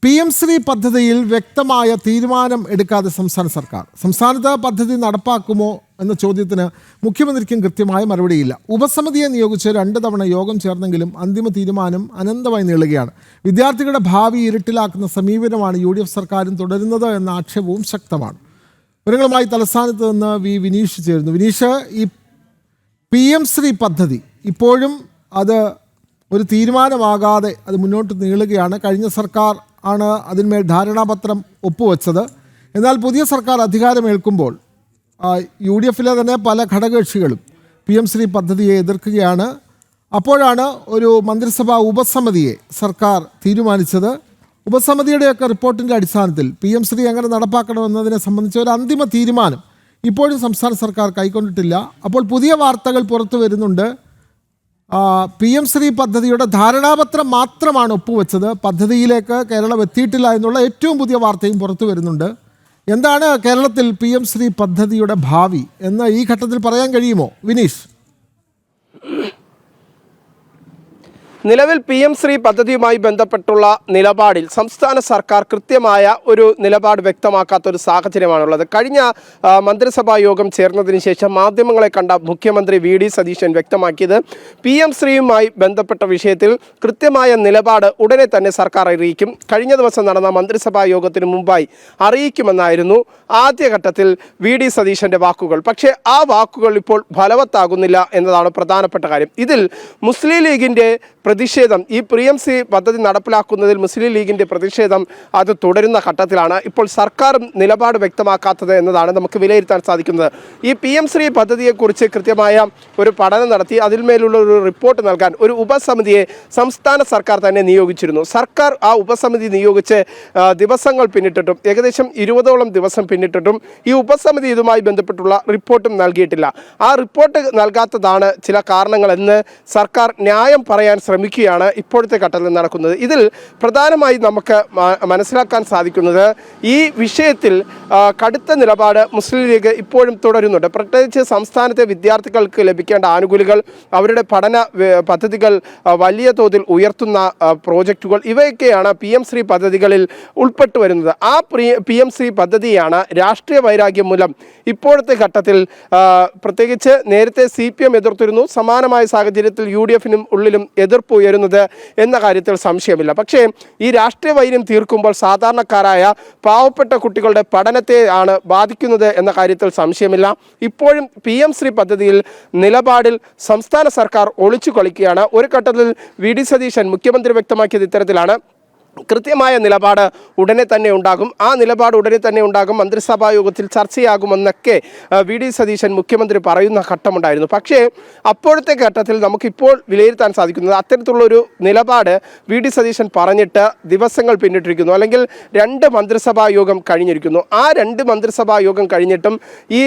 PM Shri പദ്ധതിയിൽ വ്യക്തമായ തീരുമാനം എടുക്കാതെ സംസ്ഥാന സർക്കാർ. സംസ്ഥാനത്ത് പദ്ധതി നടപ്പാക്കുമോ എന്ന ചോദ്യത്തിന് മുഖ്യമന്ത്രിക്കും കൃത്യമായ മറുപടിയില്ല. ഉപസമിതിയെ നിയോഗിച്ച് 2 തവണ യോഗം ചേർന്നെങ്കിലും അന്തിമ തീരുമാനം അനന്തമായി നീളുകയാണ്. വിദ്യാർത്ഥികളുടെ ഭാവി ഇരുട്ടിലാക്കുന്ന സമീപനമാണ് UDF സർക്കാരും തുടരുന്നത് എന്ന ആക്ഷേപവും ശക്തമാണ്. വിവരങ്ങളുമായി തലസ്ഥാനത്ത് നിന്ന് വിനീഷ് ചേരുന്നു. വിനീഷ്, ഈ PM ശ്രീ പദ്ധതി ഇപ്പോഴും അത് ഒരു തീരുമാനമാകാതെ അത് മുന്നോട്ട് നീളുകയാണ്. കഴിഞ്ഞ സർക്കാർ ആണ് അതിന്മേൽ ധാരണാപത്രം ഒപ്പുവെച്ചത്. എന്നാൽ പുതിയ സർക്കാർ അധികാരമേൽക്കുമ്പോൾ UDFിലെ തന്നെ പല ഘടകകക്ഷികളും PM ശ്രീ പദ്ധതിയെ എതിർക്കുകയാണ്. അപ്പോഴാണ് ഒരു മന്ത്രിസഭാ ഉപസമിതിയെ സർക്കാർ തീരുമാനിച്ചത്. ഉപസമിതിയുടെയൊക്കെ റിപ്പോർട്ടിൻ്റെ അടിസ്ഥാനത്തിൽ PM ശ്രീ എങ്ങനെ നടപ്പാക്കണമെന്നതിനെ സംബന്ധിച്ച ഒരു അന്തിമ തീരുമാനം ഇപ്പോഴും സംസ്ഥാന സർക്കാർ കൈക്കൊണ്ടിട്ടില്ല. അപ്പോൾ പുതിയ വാർത്തകൾ പുറത്തു വരുന്നുണ്ട്. PM ശ്രീ പദ്ധതിയുടെ ധാരണാപത്രം മാത്രമാണ് ഒപ്പുവെച്ചത്. പദ്ധതിയിലേക്ക് കേരളം എത്തിയിട്ടില്ല എന്നുള്ള ഏറ്റവും പുതിയ വാർത്തയും പുറത്തു വരുന്നുണ്ട്. എന്താണ് കേരളത്തിൽ PM ശ്രീ പദ്ധതിയുടെ ഭാവി എന്ന് ഈ ഘട്ടത്തിൽ പറയാൻ കഴിയുമോ വിനീഷ്? നിലവിൽ PM ശ്രീ പദ്ധതിയുമായി ബന്ധപ്പെട്ടുള്ള നിലപാടിൽ സംസ്ഥാന സർക്കാർ കൃത്യമായ ഒരു നിലപാട് വ്യക്തമാക്കാത്തൊരു സാഹചര്യമാണുള്ളത്. കഴിഞ്ഞ മന്ത്രിസഭാ യോഗം ചേർന്നതിന് ശേഷം മാധ്യമങ്ങളെ കണ്ട മുഖ്യമന്ത്രി VD സതീശൻ വ്യക്തമാക്കിയത് PM ശ്രീയുമായി ബന്ധപ്പെട്ട വിഷയത്തിൽ കൃത്യമായ നിലപാട് ഉടനെ തന്നെ സർക്കാർ അറിയിക്കും, കഴിഞ്ഞ ദിവസം നടന്ന മന്ത്രിസഭാ യോഗത്തിന് മുമ്പായി അറിയിക്കുമെന്നായിരുന്നു ആദ്യഘട്ടത്തിൽ VD സതീശൻ്റെ വാക്കുകൾ. പക്ഷേ ആ വാക്കുകൾ ഇപ്പോൾ ഫലവത്താകുന്നില്ല എന്നതാണ് പ്രധാനപ്പെട്ട കാര്യം. ഇതിൽ മുസ്ലിം ലീഗിൻ്റെ പ്രതിഷേധം, ഈ PM ശ്രീ പദ്ധതി നടപ്പിലാക്കുന്നതിൽ മുസ്ലിം ലീഗിൻ്റെ പ്രതിഷേധം അത് തുടരുന്ന ഘട്ടത്തിലാണ്. ഇപ്പോൾ സർക്കാർ നിലപാട് വ്യക്തമാക്കാത്തത് എന്നതാണ് നമുക്ക് വിലയിരുത്താൻ സാധിക്കുന്നത്. ഈ PM ശ്രീ പദ്ധതിയെക്കുറിച്ച് കൃത്യമായ ഒരു പഠനം നടത്തി അതിന്മേലുള്ള ഒരു റിപ്പോർട്ട് നൽകാൻ ഒരു ഉപസമിതിയെ സംസ്ഥാന സർക്കാർ തന്നെ നിയോഗിച്ചിരുന്നു. സർക്കാർ ആ ഉപസമിതി നിയോഗിച്ച് ദിവസങ്ങൾ പിന്നിട്ടിട്ടും ഏകദേശം 20ഓളം ദിവസം പിന്നിട്ടിട്ടും ഈ ഉപസമിതി ഇതുമായി ബന്ധപ്പെട്ടുള്ള റിപ്പോർട്ടും നൽകിയിട്ടില്ല. ആ റിപ്പോർട്ട് നൽകാത്തതാണ് ചില കാരണങ്ങളെന്ന് സർക്കാർ ന്യായം പറയാൻ ശ്രമിക്കുകയാണ് ഇപ്പോഴത്തെ ഘട്ടത്തിൽ നടക്കുന്നത്. ഇതിൽ പ്രധാനമായി നമുക്ക് മനസ്സിലാക്കാൻ സാധിക്കുന്നത് ഈ വിഷയത്തിൽ കടുത്ത നിലപാട് മുസ്ലിം ലീഗ് ഇപ്പോഴും തുടരുന്നുണ്ട്. പ്രത്യേകിച്ച് സംസ്ഥാനത്തെ വിദ്യാർത്ഥികൾക്ക് ലഭിക്കേണ്ട ആനുകൂല്യങ്ങൾ, അവരുടെ പഠന പദ്ധതികൾ വലിയ തോതിൽ ഉയർത്തുന്ന പ്രോജക്റ്റുകൾ, ഇവയൊക്കെയാണ് PM ശ്രീ പദ്ധതികളിൽ ഉൾപ്പെട്ടു വരുന്നത്. ആ PM ശ്രീ പദ്ധതിയാണ് രാഷ്ട്രീയ വൈരാഗ്യം മൂലം ഇപ്പോഴത്തെ ഘട്ടത്തിൽ പ്രത്യേകിച്ച് നേരത്തെ CPM എതിർത്തിരുന്നു. സമാനമായ സാഹചര്യത്തിൽ UDFനും ഉള്ളിലും എതിർപ്പ് ഉയരുന്നത് എന്ന കാര്യത്തിൽ സംശയമില്ല. പക്ഷേ ഈ രാഷ്ട്രീയ വൈര്യം തീർക്കുമ്പോൾ സാധാരണക്കാരായ പാവപ്പെട്ട കുട്ടികളുടെ പഠനത്തെ ആണ് ബാധിക്കുന്നത് എന്ന കാര്യത്തിൽ സംശയമില്ല. ഇപ്പോഴും PM ശ്രീ പദ്ധതിയിൽ നിലപാടിൽ സംസ്ഥാന സർക്കാർ ഒളിച്ചു കളിക്കുകയാണ്. ഒരു ഘട്ടത്തിൽ VD സതീശൻ മുഖ്യമന്ത്രി വ്യക്തമാക്കിയത് ഇത്തരത്തിലാണ്: കൃത്യമായ നിലപാട് ഉടനെ തന്നെ ഉണ്ടാകും, ആ നിലപാട് ഉടനെ തന്നെ ഉണ്ടാകും, മന്ത്രിസഭാ യോഗത്തിൽ ചർച്ചയാകുമെന്നൊക്കെ VD സതീശൻ മുഖ്യമന്ത്രി പറയുന്ന ഘട്ടമുണ്ടായിരുന്നു. പക്ഷേ അപ്പോഴത്തെ ഘട്ടത്തിൽ നമുക്കിപ്പോൾ വിലയിരുത്താൻ സാധിക്കുന്നത് അത്തരത്തിലുള്ളൊരു നിലപാട് VD സതീശൻ പറഞ്ഞിട്ട് ദിവസങ്ങൾ പിന്നിട്ടിരിക്കുന്നു, അല്ലെങ്കിൽ 2 മന്ത്രിസഭാ യോഗം കഴിഞ്ഞിരിക്കുന്നു. ആ 2 മന്ത്രിസഭാ യോഗം കഴിഞ്ഞിട്ടും ഈ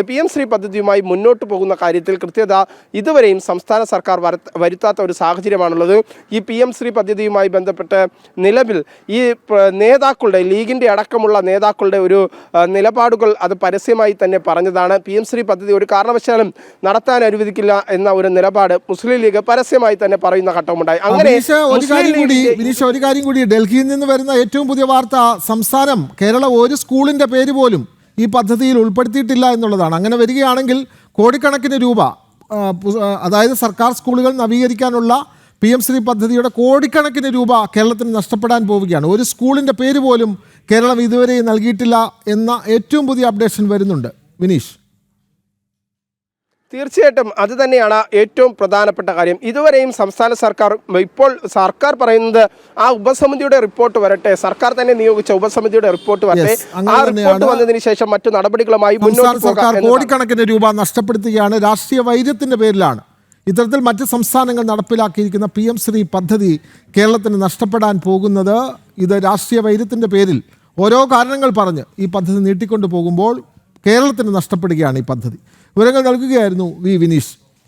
PM ശ്രീ പദ്ധതിയുമായി മുന്നോട്ട് പോകുന്ന കാര്യത്തിൽ കൃത്യത ഇതുവരെയും സംസ്ഥാന സർക്കാർ വരുത്താത്ത ഒരു സാഹചര്യമാണുള്ളത്. ഈ PM ശ്രീ പദ്ധതിയുമായി ബന്ധപ്പെട്ട് നിലവിൽ ഈ നേതാക്കളുടെ, ലീഗിൻ്റെ അടക്കമുള്ള നേതാക്കളുടെ ഒരു നിലപാടുകൾ അത് പരസ്യമായി തന്നെ പറഞ്ഞതാണ്. PM ശ്രീ പദ്ധതി ഒരു കാരണവശാലും നടത്താൻ അനുവദിക്കില്ല എന്ന ഒരു നിലപാട് മുസ്ലിം ലീഗ് പരസ്യമായി തന്നെ പറയുന്ന ഘട്ടമുണ്ടായി. അങ്ങനെ ഒരു കാര്യം കൂടി, ഡൽഹിയിൽ നിന്ന് വരുന്ന ഏറ്റവും പുതിയ വാർത്ത, സംസ്ഥാനം കേരളം ഒരു സ്കൂളിൻ്റെ പേര് പോലും ഈ പദ്ധതിയിൽ ഉൾപ്പെടുത്തിയിട്ടില്ല എന്നുള്ളതാണ്. അങ്ങനെ വരികയാണെങ്കിൽ കോടിക്കണക്കിന് രൂപ, അതായത് സർക്കാർ സ്കൂളുകൾ നവീകരിക്കാനുള്ള PM ശ്രീ പദ്ധതിയുടെ കോടിക്കണക്കിന് രൂപ കേരളത്തിന് നഷ്ടപ്പെടാൻ പോവുകയാണ്. ഒരു സ്കൂളിൻ്റെ പേര് പോലും കേരളം ഇതുവരെ നൽകിയിട്ടില്ല എന്ന ഏറ്റവും പുതിയ അപ്ഡേഷൻ വരുന്നുണ്ട് വിനീഷ്. തീർച്ചയായിട്ടും അത് തന്നെയാണ് ഏറ്റവും പ്രധാനപ്പെട്ട കാര്യം. ഇതുവരെയും സംസ്ഥാന സർക്കാർ, ഇപ്പോൾ സർക്കാർ പറയുന്നത് ആ ഉപസമിതിയുടെ റിപ്പോർട്ട് വരട്ടെ, സർക്കാർ തന്നെ നിയോഗിച്ച ഉപസമിതിയുടെ റിപ്പോർട്ട് വരട്ടെ, ആ റിപ്പോർട്ട് വന്നതിന് ശേഷം മറ്റു നടപടികളുമായി മുന്നോട്ട് പോകാൻ കോടിക്കണക്കിന് രൂപ നഷ്ടപ്പെടുത്തുകയാണ്. രാഷ്ട്രീയ വൈര്യത്തിൻ്റെ പേരിലാണ് ഇത്തരത്തിൽ മറ്റ് സംസ്ഥാനങ്ങൾ നടപ്പിലാക്കിയിരിക്കുന്ന PM ശ്രീ പദ്ധതി കേരളത്തിന് നഷ്ടപ്പെടാൻ പോകുന്നത്. ഇത് രാഷ്ട്രീയ വൈര്യത്തിൻ്റെ പേരിൽ ഓരോ കാരണങ്ങൾ പറഞ്ഞ് ഈ പദ്ധതി നീട്ടിക്കൊണ്ടു പോകുമ്പോൾ കേരളത്തിന് നഷ്ടപ്പെടുകയാണ് ഈ പദ്ധതി. വിവരങ്ങൾ നൽകുകയായിരുന്നു വിനീഷ്.